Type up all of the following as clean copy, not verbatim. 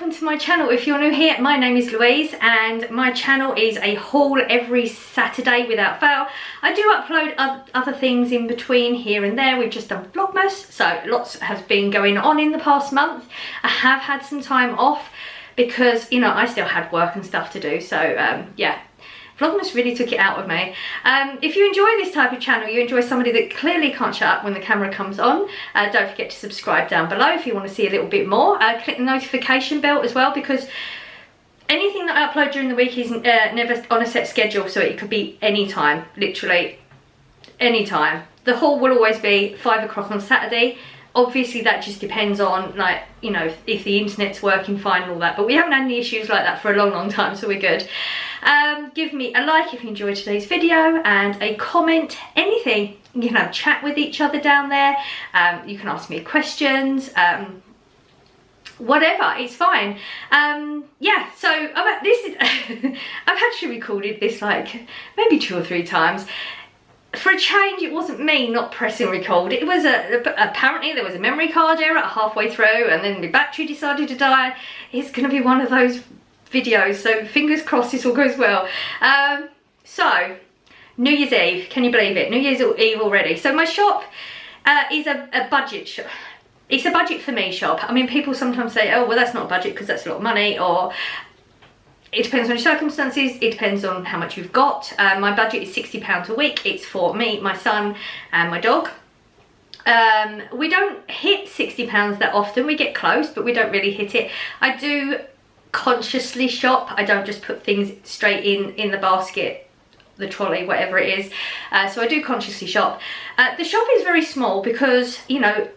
welcome to my channel. If you're new here, my name is Louise and my channel is a haul every Saturday without fail. I do upload other things in between here and there. We've just done Vlogmas, so lots has been going on in the past month. I have had some time off because, you know, I still had work and stuff to do, so yeah. Vlogmas really took it out of me. If you enjoy this type of channel, you enjoy somebody that clearly can't shut up when the camera comes on, don't forget to subscribe down below if you want to see a little bit more. Click the notification bell as well, because anything that I upload during the week is never on a set schedule, so it could be any time, literally any time. The haul will always be 5 o'clock on Saturday. Obviously that just depends on, like, you know, if the internet's working fine and all that, but we haven't had any issues like that for a long time, so we're good. Give me a like if you enjoyed today's video and a comment, anything. You can have a chat with each other down there. You can ask me questions, whatever, it's fine. Yeah, so I've actually recorded this like maybe 2 or 3 times. For a change, it wasn't me not pressing record. It was apparently there was a memory card error halfway through and then the battery decided to die. It's going to be one of those videos, so fingers crossed this all goes well. So New Year's Eve, can you believe it? New Year's Eve already. So my shop is a budget shop. It's a budget for me shop. I mean, people sometimes say, oh well, that's not a budget because that's a lot of money, or it depends on your circumstances, it depends on how much you've got. My budget is £60 a week. It's for me, my son and my dog. We don't hit £60 that often. We get close, but we don't really hit it. I do consciously shop. I don't just put things straight in the basket, the trolley, whatever it is. So I do consciously shop. The shop is very small because, you know,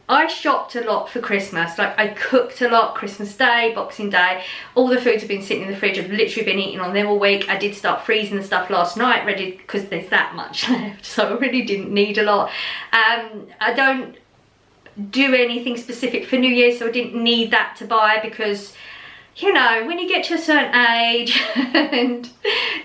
I shopped a lot for Christmas. Like, I cooked a lot Christmas Day, Boxing Day. All the foods have been sitting in the fridge. I've literally been eating on them all week. I did start freezing the stuff last night, ready, because there's that much left. So I really didn't need a lot. I don't do anything specific for New Year, so I didn't need that to buy because, you know, when you get to a certain age and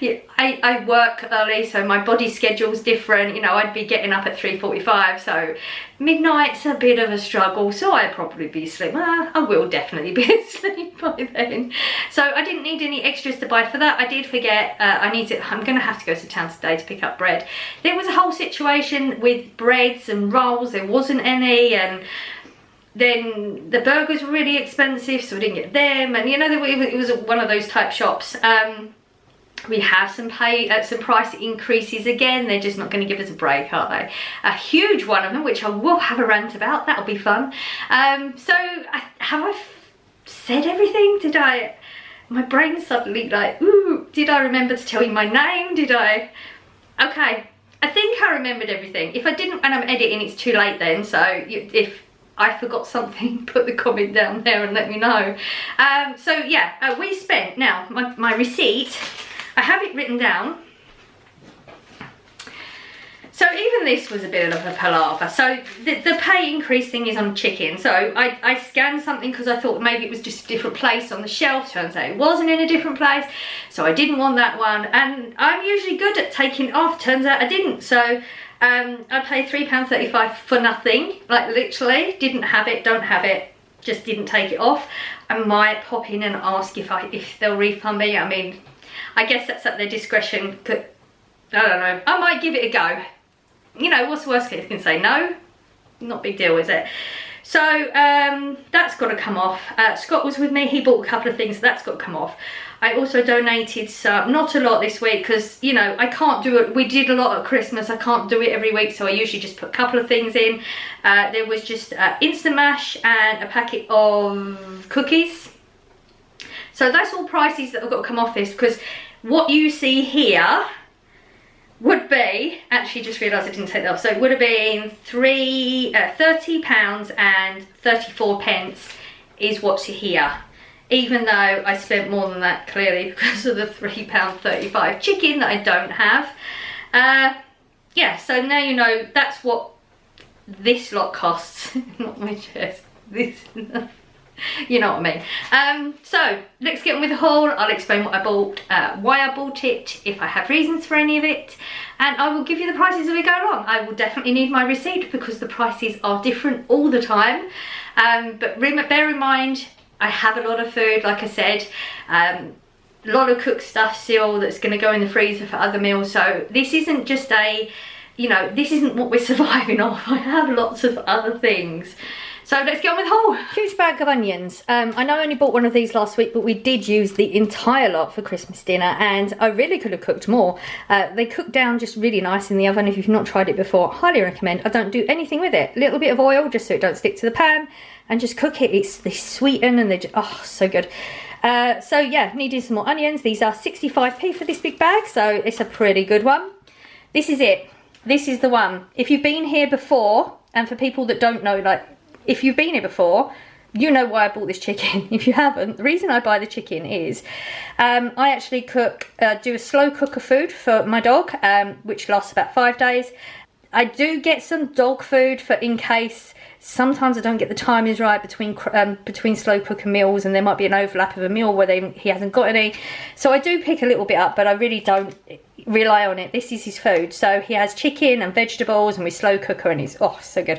yeah, I work early, so my body schedule's different. You know, I'd be getting up at 3:45, so midnight's a bit of a struggle, so I'd probably be asleep. Well, I will definitely be asleep by then. So I didn't need any extras to buy for that. I did forget, I'm gonna have to go to town today to pick up bread. There was a whole situation with breads and rolls, there wasn't any, and then the burgers were really expensive, so we didn't get them, and you know, it was one of those type shops. We have some price increases again. They're just not going to give us a break, are they? A huge one of them, which I will have a rant about. That'll be fun. So have I said everything? Did I? My brain's suddenly like, ooh, did I remember to tell you my name? Did I? Okay, I think I remembered everything. If I didn't, and I'm editing, it's too late then. So if I forgot something, put the comment down there and let me know. So yeah, we spent, now my receipt, I have it written down. So even this was a bit of a palaver. So the pay increase thing is on chicken. So I scanned something because I thought maybe it was just a different place on the shelf. Turns out it wasn't in a different place. So I didn't want that one. And I'm usually good at taking it off. Turns out I didn't. So I paid £3.35 for nothing. Like, literally, didn't have it, don't have it. Just didn't take it off. I might pop in and ask if they'll refund me. I mean, I guess that's at their discretion. I don't know. I might give it a go. You know, what's the worst case? You can say no. Not a big deal, is it? So that's got to come off. Scott was with me. He bought a couple of things. So that's got to come off. I also donated some, not a lot this week, because, you know, I can't do it. We did a lot at Christmas. I can't do it every week, so I usually just put a couple of things in. There was just Instant Mash and a packet of cookies. So that's all prices that have got to come off this, because what you see here would be, actually just realised I didn't take that off, so it would have been £30 and 34 pence is what's here. Even though I spent more than that, clearly, because of the £3.35 chicken that I don't have. Yeah, so now you know that's what this lot costs. Not my chest. This. You know what I mean. So let's get on with the haul. I'll explain what I bought, why I bought it, if I have reasons for any of it, and I will give you the prices as we go along. I will definitely need my receipt because the prices are different all the time. But bear in mind, I have a lot of food, like I said, a lot of cooked stuff still that's going to go in the freezer for other meals. So this isn't just a, you know, this isn't what we're surviving off. I have lots of other things. So let's get on with the haul. Huge bag of onions. I know I only bought one of these last week, but we did use the entire lot for Christmas dinner, and I really could have cooked more. They cook down just really nice in the oven. If you've not tried it before, highly recommend. I don't do anything with it. A little bit of oil just so it don't stick to the pan, and just cook it. They sweeten and they just, oh, so good. So yeah, needed some more onions. These are 65p for this big bag, so it's a pretty good one. This is it. This is the one. If you've been here before, and for people that don't know, like, if you've been here before, you know why I bought this chicken. If you haven't, the reason I buy the chicken is I actually do a slow cooker food for my dog, which lasts about 5 days. I do get some dog food for in case sometimes I don't get the timings right between slow cooker meals, and there might be an overlap of a meal where he hasn't got any. So I do pick a little bit up, but I really don't rely on it. This is his food. So he has chicken and vegetables, and we slow cooker, and it's, oh, so good.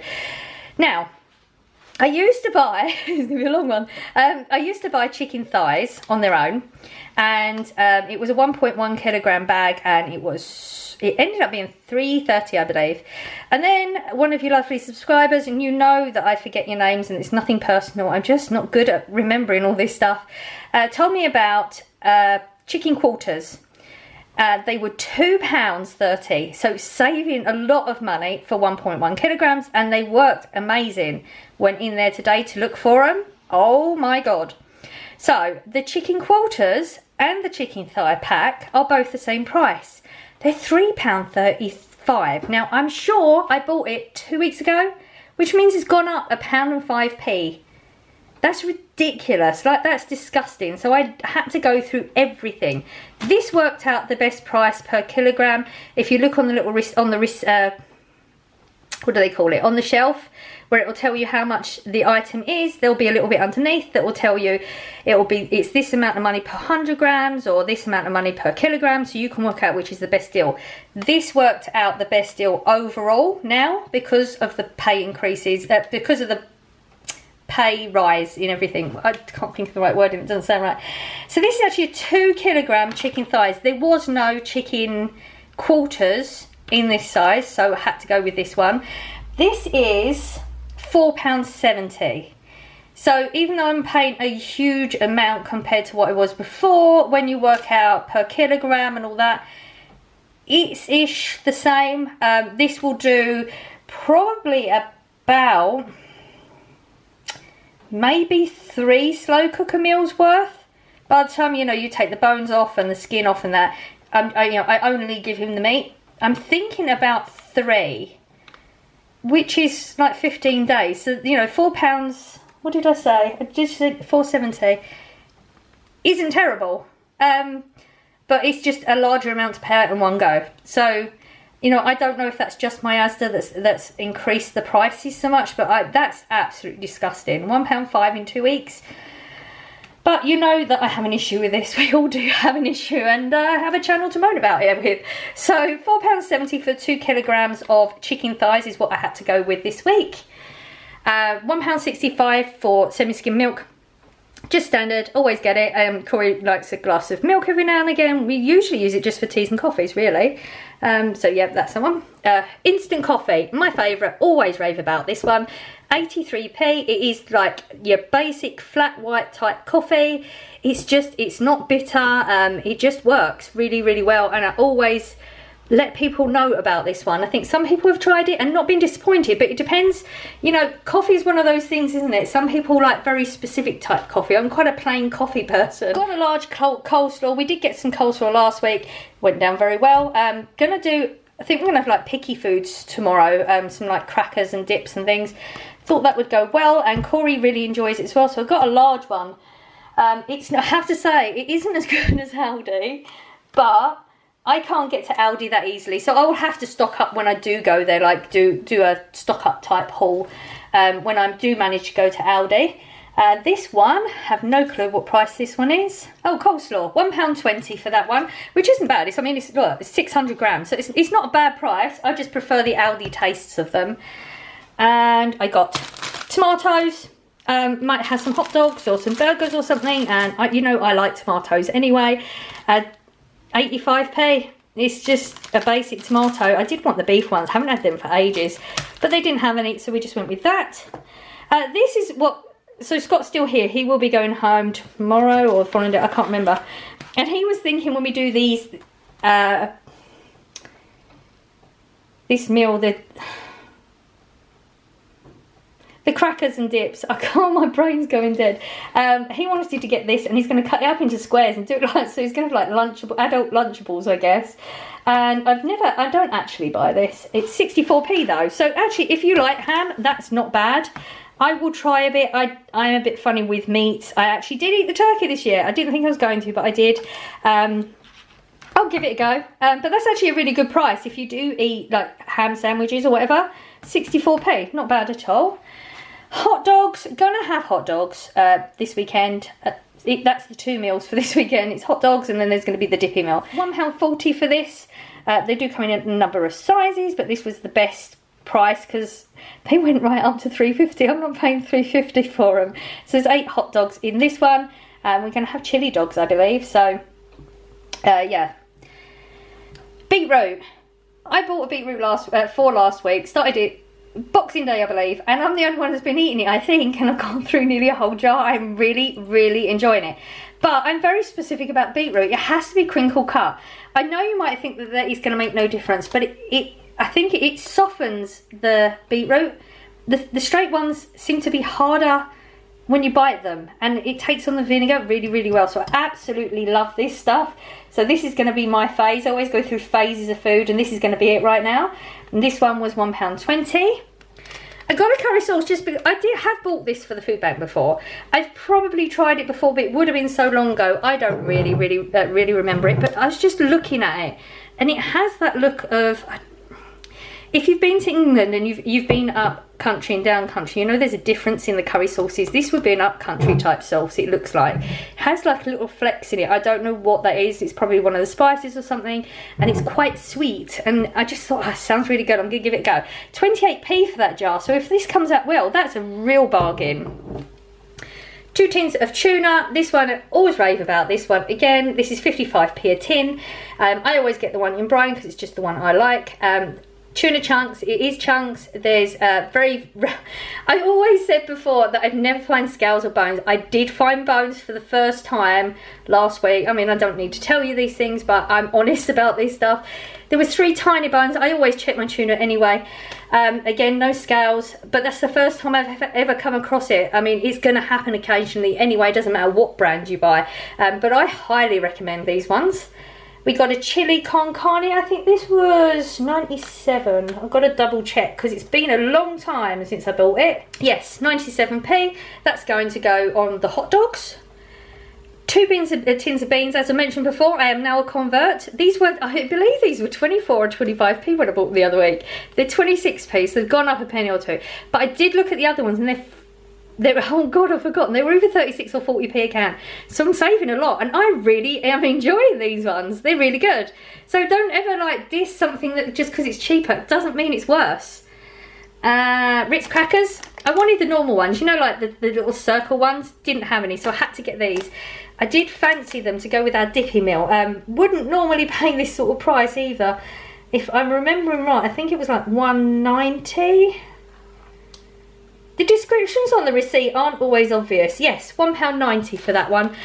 Now, I used to buy, it's going to be a long one, I used to buy chicken thighs on their own, and it was a 1.1 kilogram bag, and it ended up being $3.30, I believe. And then one of you lovely subscribers, and you know that I forget your names and it's nothing personal, I'm just not good at remembering all this stuff, told me about chicken quarters. They were £2.30, so saving a lot of money for 1.1 kilograms, and they worked amazing. Went in there today to look for them. Oh my god. So the chicken quarters and the chicken thigh pack are both the same price. They're £3.35. Now I'm sure I bought it 2 weeks ago, which means it's gone up £1.05. That's ridiculous. Like, that's disgusting. So I had to go through everything. This worked out the best price per kilogram. If you look on the little what do they call it, on the shelf, where it will tell you how much the item is, there'll be a little bit underneath that will tell you it's this amount of money per 100 grams or this amount of money per kilogram, so you can work out which is the best deal. This worked out the best deal overall now because of the pay increases, because of the pay rise in everything. I can't think of the right word and it doesn't sound right. So this is actually a 2 kilogram chicken thighs. There was no chicken quarters in this size, so I had to go with this one. This is £4.70. So even though I'm paying a huge amount compared to what it was before, when you work out per kilogram and all that, it's ish the same. This will do probably about maybe 3 slow cooker meals worth. By the time, you know, you take the bones off and the skin off and that, I only give him the meat. I'm thinking about 3, which is like 15 days. So, you know, £4, what did I say? I just said £4.70. Isn't terrible. But it's just a larger amount to pay out in one go. So, you know, I don't know if that's just my Asda that's increased the prices so much, but that's absolutely disgusting. £1.05 in 2 weeks. But you know that I have an issue with this. We all do have an issue, and I have a channel to moan about it with. So £4.70 for 2 kilograms of chicken thighs is what I had to go with this week. £1.65 for semi-skim milk. Just standard, always get it. Corey likes a glass of milk every now and again. We usually use it just for teas and coffees, really. So yeah, that's the one. Instant coffee, my favourite. Always rave about this one. 83p. It is like your basic flat white type coffee. It's not bitter. It just works really, really well. And I always let people know about this one. I think some people have tried it and not been disappointed, but it depends. You know, coffee is one of those things, isn't it? Some people like very specific type coffee. I'm quite a plain coffee person. Got a large coleslaw. We did get some coleslaw last week. Went down very well. I think we're gonna have like picky foods tomorrow. Some like crackers and dips and things. Thought that would go well, and Corey really enjoys it as well. So I got a large one. I have to say, it isn't as good as Aldi, but I can't get to Aldi that easily, so I will have to stock up when I do go there, like do a stock up type haul when I do manage to go to Aldi. This one, have no clue what price this one is. Oh, coleslaw, £1.20 for that one, which isn't bad. It's 600 grams, so it's not a bad price. I just prefer the Aldi tastes of them. And I got tomatoes. Might have some hot dogs or some burgers or something, and you know I like tomatoes anyway. 85p. It's just a basic tomato. I did want the beef ones, haven't had them for ages, but they didn't have any, so we just went with that. This is what, so Scott's still here. He will be going home tomorrow or the following day, I can't remember. And he was thinking when we do these, this meal, the crackers and dips, I can't, my brain's going dead. He wanted to get this, and he's going to cut it up into squares and do it like, so he's going to have like adult Lunchables, I guess. And I don't actually buy this. It's 64p though, so actually if you like ham, that's not bad. I will try a bit. I am a bit funny with meats. I actually did eat the turkey this year. I didn't think I was going to, but I did. I'll give it a go. But that's actually a really good price if you do eat like ham sandwiches or whatever. 64p, not bad at all. Hot dogs, gonna have hot dogs this weekend. That's the 2 meals for this weekend. It's hot dogs, and then there's going to be the dippy meal. £1.40 for this. They do come in a number of sizes, but this was the best price because they went right up to £3.50. I'm not paying £3.50 for them. So there's 8 hot dogs in this one. We're going to have chili dogs, I believe. So yeah. Beetroot. I bought a beetroot last week. Started it Boxing Day, I believe, and I'm the only one that's been eating it, I think, and I've gone through nearly a whole jar. I'm really enjoying it. But I'm very specific about beetroot. It has to be crinkle cut. I know you might think that is going to make no difference, but I think it softens the beetroot. The straight ones seem to be harder when you bite them, and it takes on the vinegar really well. So I absolutely love this stuff. So this is going to be my phase. I always go through phases of food, and this is going to be it right now. And this one was £1.20. I got a curry sauce just because I have bought this for the food bank before. I've probably tried it before, but it would have been so long ago. I don't really remember it, but I was just looking at it, and it has that look of, if you've been to England and you've been up country and down country, you know there's a difference in the curry sauces. This would be an up country type sauce, it looks like. It has like a little flecks in it. I don't know what that is. It's probably one of the spices or something, and it's quite sweet, and I just thought, oh, sounds really good. I'm gonna give it a go. 28p for that jar, so if this comes out well, that's a real bargain. 2 tins of tuna. This one, I always rave about this one. Again, this is 55p a tin. I always get the one in brine because it's just the one I like. Tuna chunks, it is chunks. There's I always said before that I'd never find scales or bones. I did find bones for the first time last week. I mean, I don't need to tell you these things, but I'm honest about this stuff. There was 3 tiny bones. I always check my tuna anyway. Again, no scales, but that's the first time I've ever come across it. I mean, it's going to happen occasionally anyway. It doesn't matter what brand you buy, but I highly recommend these ones. We got a chili con carne. I think this was 97. I've got to double check because it's been a long time since I bought it. Yes, 97p. That's going to go on the hot dogs. 2 tins of beans, as I mentioned before. I am now a convert. These were, I believe these were 24 or 25p when I bought them the other week. They're 26p, so they've gone up a penny or two. But I did look at the other ones, and they're, oh god, I've forgotten. They were either 36 or 40p a can. So I'm saving a lot, and I really am enjoying these ones. They're really good. So don't ever like diss something that just because it's cheaper doesn't mean it's worse. Ritz crackers. I wanted the normal ones, you know, like the little circle ones. Didn't have any, so I had to get these. I did fancy them to go with our dippy meal. Wouldn't normally pay this sort of price either. If I'm remembering right, I think it was like £1.90. The descriptions on the receipt aren't always obvious. Yes, £1.90 for that one.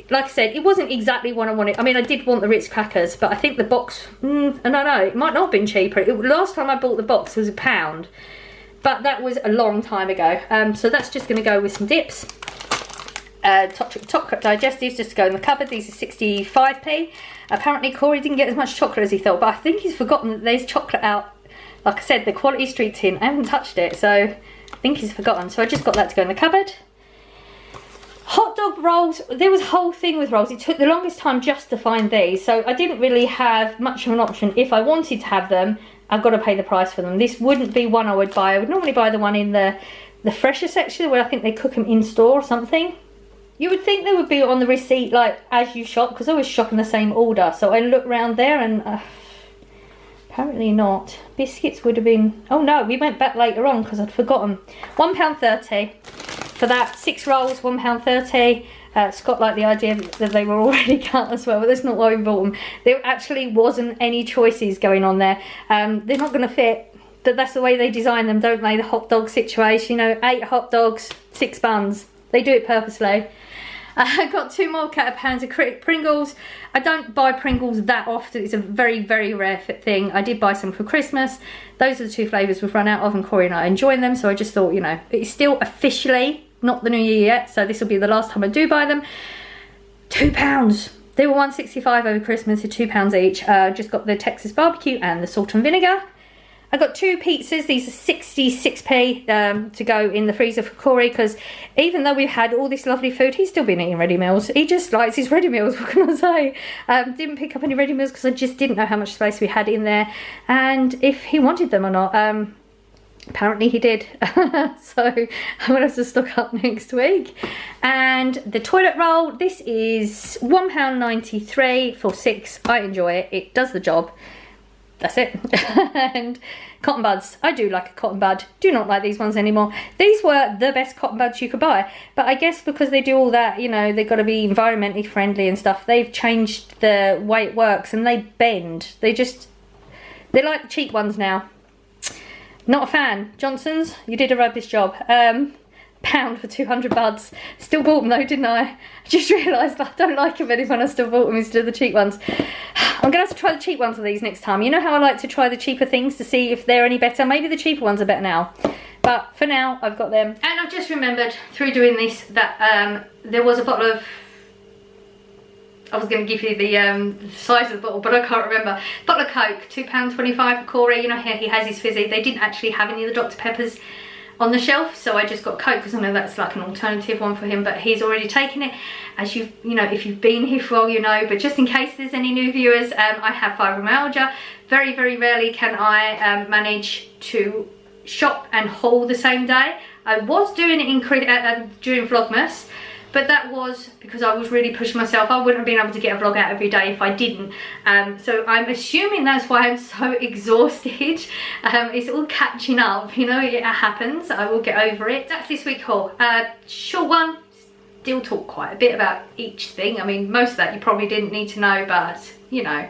Like I said, it wasn't exactly what I wanted. I mean, I did want the Ritz crackers, but I think the box, I don't know, it might not have been cheaper. Last time I bought the box was £1, but that was a long time ago. So that's just going to go with some dips. Top digestives just to go in the cupboard. These are 65p. Apparently Corey didn't get as much chocolate as he thought, but I think he's forgotten that there's chocolate out. Like I said, the Quality Street tin, I haven't touched it, so I think he's forgotten. So I just got that to go in the cupboard. Hot dog rolls, there was a whole thing with rolls. It took the longest time just to find these, so I didn't really have much of an option. If I wanted to have them, I've got to pay the price for them. This wouldn't be one I would buy. I would normally buy the one in the fresher section where I think they cook them in store or something. You would think they would be on the receipt like as you shop, because I was shopping the same order. So I looked around there and apparently not. Biscuits would have been, oh no, we went back later on because I'd forgotten. £1.30. for that. 6 rolls, £1.30. Scott liked the idea that they were already cut as well, but that's not why we bought them. There actually wasn't any choices going on there. They're not going to fit, but that's the way they design them, don't they? The hot dog situation, you know, 8 hot dogs, 6 buns. They do it purposely. I got 2 more cans of Pringles. I don't buy Pringles that often. It's a very, very rare thing. I did buy some for Christmas. Those are the 2 flavours we've run out of, and Corey and I enjoy them. So I just thought, you know, it's still officially not the new year yet. So this will be the last time I do buy them. £2. They were $1.65 over Christmas, so £2 each. Just got the Texas barbecue and the salt and vinegar. I got 2 pizzas. These are 66p to go in the freezer for Corey, because even though we've had all this lovely food, he's still been eating ready meals. He just likes his ready meals, what can I say? Didn't pick up any ready meals because I just didn't know how much space we had in there and if he wanted them or not. Apparently he did. So I'm gonna have to stock up next week. And the toilet roll, this is £1.93 for 6. I enjoy it. It does the job. That's it. And cotton buds. I do like a cotton bud. Do not like these ones anymore. These were the best cotton buds you could buy. But I guess because they do all that, you know, they've got to be environmentally friendly and stuff. They've changed the way it works and they bend. They're like the cheap ones now. Not a fan. Johnson's, you did a rubbish job. £1 for 200 buds. Still bought them though, didn't I? I just realised I don't like them anymore. I still bought them instead of the cheap ones. I'm gonna have to try the cheap ones of these next time. You know how I like to try the cheaper things to see if they're any better? Maybe the cheaper ones are better now. But for now, I've got them. And I've just remembered through doing this that there was a bottle of, I was going to give you the size of the bottle, but I can't remember. Bottle of Coke, £2.25 for Corey. You know, he has his fizzy. They didn't actually have any of the Dr. Peppers on the shelf, so I just got Coke because I know that's like an alternative one for him, but he's already taken it. As you know, if you've been here for a while, you know, but just in case there's any new viewers, I have fibromyalgia. Very, very rarely can I manage to shop and haul the same day. I was doing it during Vlogmas, but that was because I was really pushing myself. I wouldn't have been able to get a vlog out every day if I didn't. So I'm assuming that's why I'm so exhausted. It's all catching up, you know, it happens. I will get over it. That's this week's haul. Short one, still talk quite a bit about each thing. I mean, most of that you probably didn't need to know, but you know,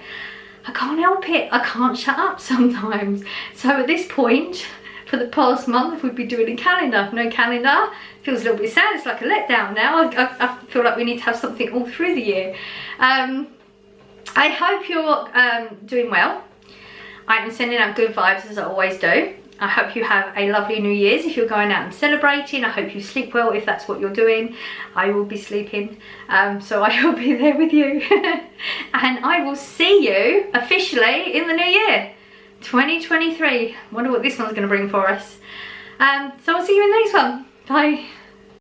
I can't help it. I can't shut up sometimes. So at this point, for the past month, we'd be doing a calendar. No calendar. Feels a little bit sad. It's like a letdown now. I feel like we need to have something all through the year. I hope you're doing well. I am sending out good vibes as I always do. I hope you have a lovely New Year's if you're going out and celebrating. I hope you sleep well if that's what you're doing. I will be sleeping, so I will be there with you. And I will see you officially in the new year, 2023. Wonder what this one's going to bring for us. So I'll see you in the next one. Bye.